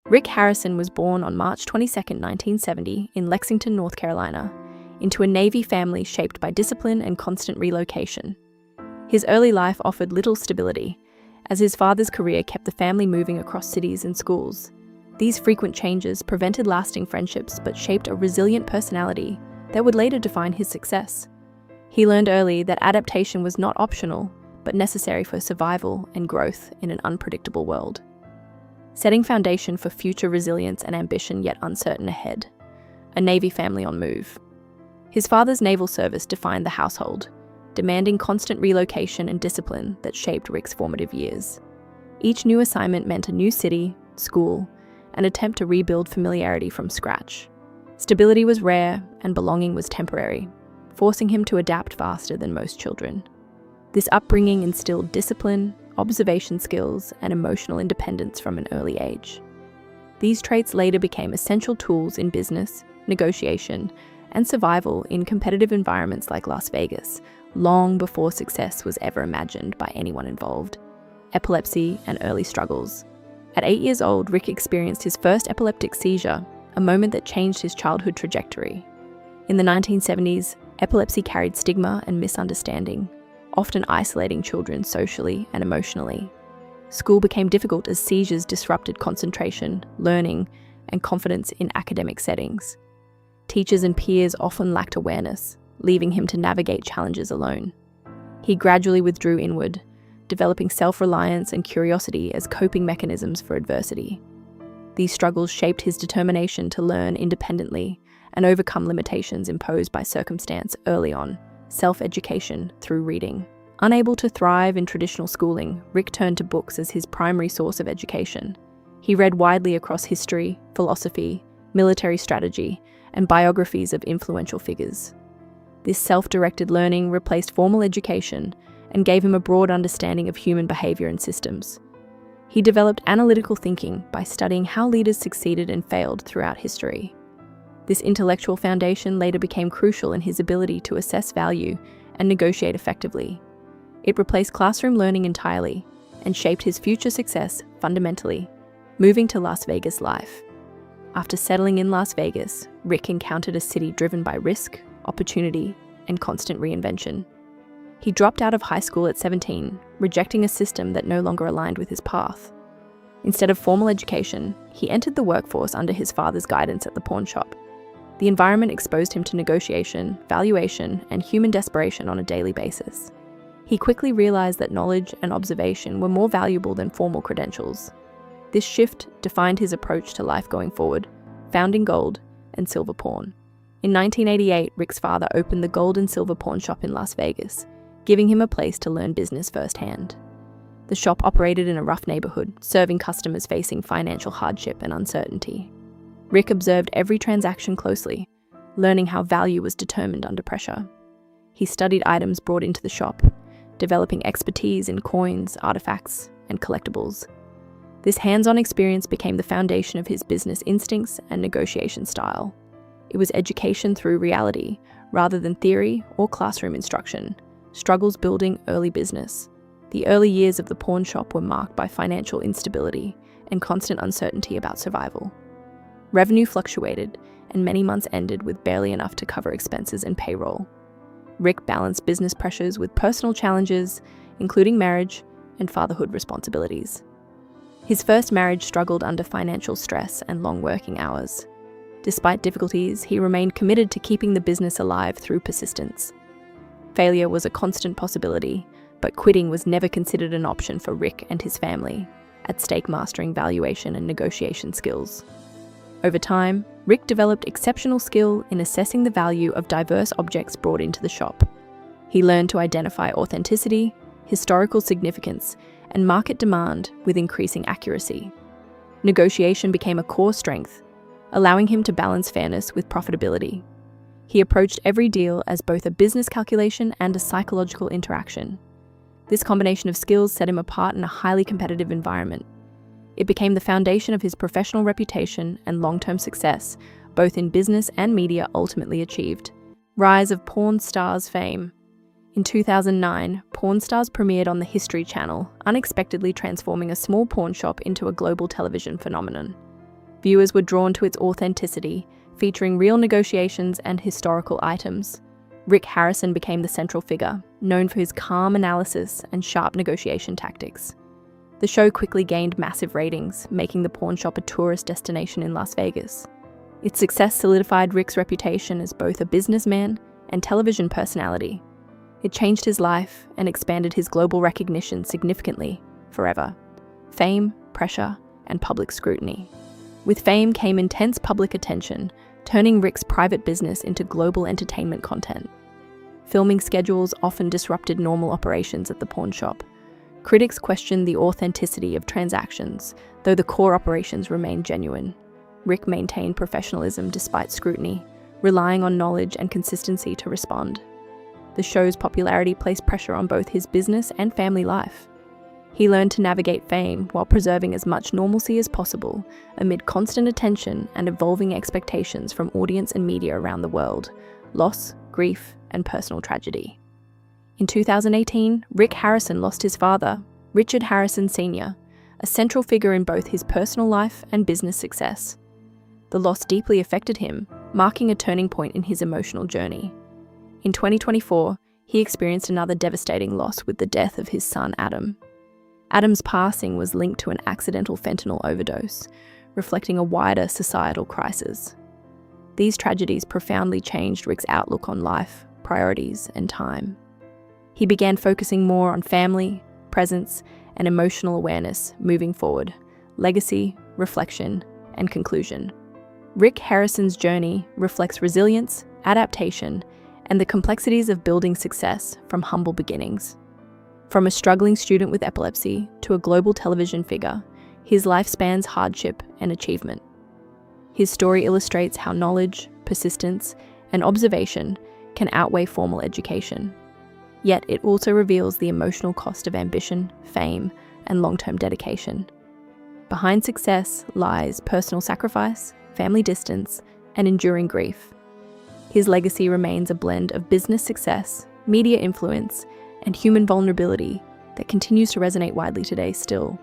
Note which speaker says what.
Speaker 1: Rick Harrison was born on March 22, 1970, in Lexington, North Carolina, into a Navy family shaped by discipline and constant relocation. His early life offered little stability, as his father's career kept the family moving across cities and schools. These frequent changes prevented lasting friendships but shaped a resilient personality that would later define his success. He learned early that adaptation was not optional, but necessary for survival and growth in an unpredictable world. Setting foundation for future resilience and ambition yet uncertain ahead. A Navy family on move. His father's naval service defined the household, demanding constant relocation and discipline that shaped Rick's formative years. Each new assignment meant a new city, school, an attempt to rebuild familiarity from scratch. Stability was rare and belonging was temporary, forcing him to adapt faster than most children. This upbringing instilled discipline, observation skills, and emotional independence from an early age. These traits later became essential tools in business, negotiation, and survival in competitive environments like Las Vegas, long before success was ever imagined by anyone involved. Epilepsy and early struggles. At 8 years old, Rick experienced his first epileptic seizure, a moment that changed his childhood trajectory. In the 1970s, epilepsy carried stigma and misunderstanding, often isolating children socially and emotionally. School became difficult as seizures disrupted concentration, learning, and confidence in academic settings. Teachers and peers often lacked awareness, leaving him to navigate challenges alone. He gradually withdrew inward, developing self-reliance and curiosity as coping mechanisms for adversity. These struggles shaped his determination to learn independently and overcome limitations imposed by circumstance early on, self-education through reading. Unable to thrive in traditional schooling, Rick turned to books as his primary source of education. He read widely across history, philosophy, military strategy, and biographies of influential figures. This self-directed learning replaced formal education and gave him a broad understanding of human behavior and systems. He developed analytical thinking by studying how leaders succeeded and failed throughout history. This intellectual foundation later became crucial in his ability to assess value and negotiate effectively. It replaced classroom learning entirely and shaped his future success fundamentally, moving to Las Vegas life. After settling in Las Vegas, Rick encountered a city driven by risk, opportunity, and constant reinvention. He dropped out of high school at 17, rejecting a system that no longer aligned with his path. Instead of formal education, he entered the workforce under his father's guidance at the pawn shop. The environment exposed him to negotiation, valuation, and human desperation on a daily basis. He quickly realized that knowledge and observation were more valuable than formal credentials. This shift defined his approach to life going forward, founding gold and silver pawn. In 1988, Rick's father opened the gold and silver pawn shop in Las Vegas, giving him a place to learn business firsthand. The shop operated in a rough neighborhood, serving customers facing financial hardship and uncertainty. Rick observed every transaction closely, learning how value was determined under pressure. He studied items brought into the shop, developing expertise in coins, artifacts, and collectibles. This hands-on experience became the foundation of his business instincts and negotiation style. It was education through reality, rather than theory or classroom instruction. Struggles building early business. The early years of the pawn shop were marked by financial instability and constant uncertainty about survival. Revenue fluctuated, and many months ended with barely enough to cover expenses and payroll. Rick balanced business pressures with personal challenges, including marriage and fatherhood responsibilities. His first marriage struggled under financial stress and long working hours. Despite difficulties, he remained committed to keeping the business alive through persistence. Failure was a constant possibility, but quitting was never considered an option for Rick and his family, at stake mastering valuation and negotiation skills. Over time, Rick developed exceptional skill in assessing the value of diverse objects brought into the shop. He learned to identify authenticity, historical significance, and market demand with increasing accuracy. Negotiation became a core strength, allowing him to balance fairness with profitability. He approached every deal as both a business calculation and a psychological interaction. This combination of skills set him apart in a highly competitive environment. It became the foundation of his professional reputation and long-term success, both in business and media ultimately achieved. Rise of Pawn Stars fame. In 2009, Pawn Stars premiered on the History Channel, unexpectedly transforming a small pawn shop into a global television phenomenon. Viewers were drawn to its authenticity, featuring real negotiations and historical items. Rick Harrison became the central figure, known for his calm analysis and sharp negotiation tactics. The show quickly gained massive ratings, making the pawn shop a tourist destination in Las Vegas. Its success solidified Rick's reputation as both a businessman and television personality. It changed his life and expanded his global recognition significantly, forever. Fame, pressure, and public scrutiny. With fame came intense public attention, turning Rick's private business into global entertainment content. Filming schedules often disrupted normal operations at the pawn shop. Critics questioned the authenticity of transactions, though the core operations remained genuine. Rick maintained professionalism despite scrutiny, relying on knowledge and consistency to respond. The show's popularity placed pressure on both his business and family life. He learned to navigate fame while preserving as much normalcy as possible, amid constant attention and evolving expectations from audience and media around the world, loss, grief, and personal tragedy. In 2018, Rick Harrison lost his father, Richard Harrison Sr., a central figure in both his personal life and business success. The loss deeply affected him, marking a turning point in his emotional journey. In 2024, he experienced another devastating loss with the death of his son Adam. Adam's passing was linked to an accidental fentanyl overdose, reflecting a wider societal crisis. These tragedies profoundly changed Rick's outlook on life, priorities, and time. He began focusing more on family, presence, and emotional awareness moving forward, legacy, reflection, and conclusion. Rick Harrison's journey reflects resilience, adaptation, and the complexities of building success from humble beginnings. From a struggling student with epilepsy to a global television figure, his life spans hardship and achievement. His story illustrates how knowledge, persistence, and observation can outweigh formal education. Yet it also reveals the emotional cost of ambition, fame, and long-term dedication. Behind success lies personal sacrifice, family distance, and enduring grief. His legacy remains a blend of business success, media influence, and human vulnerability that continues to resonate widely today still.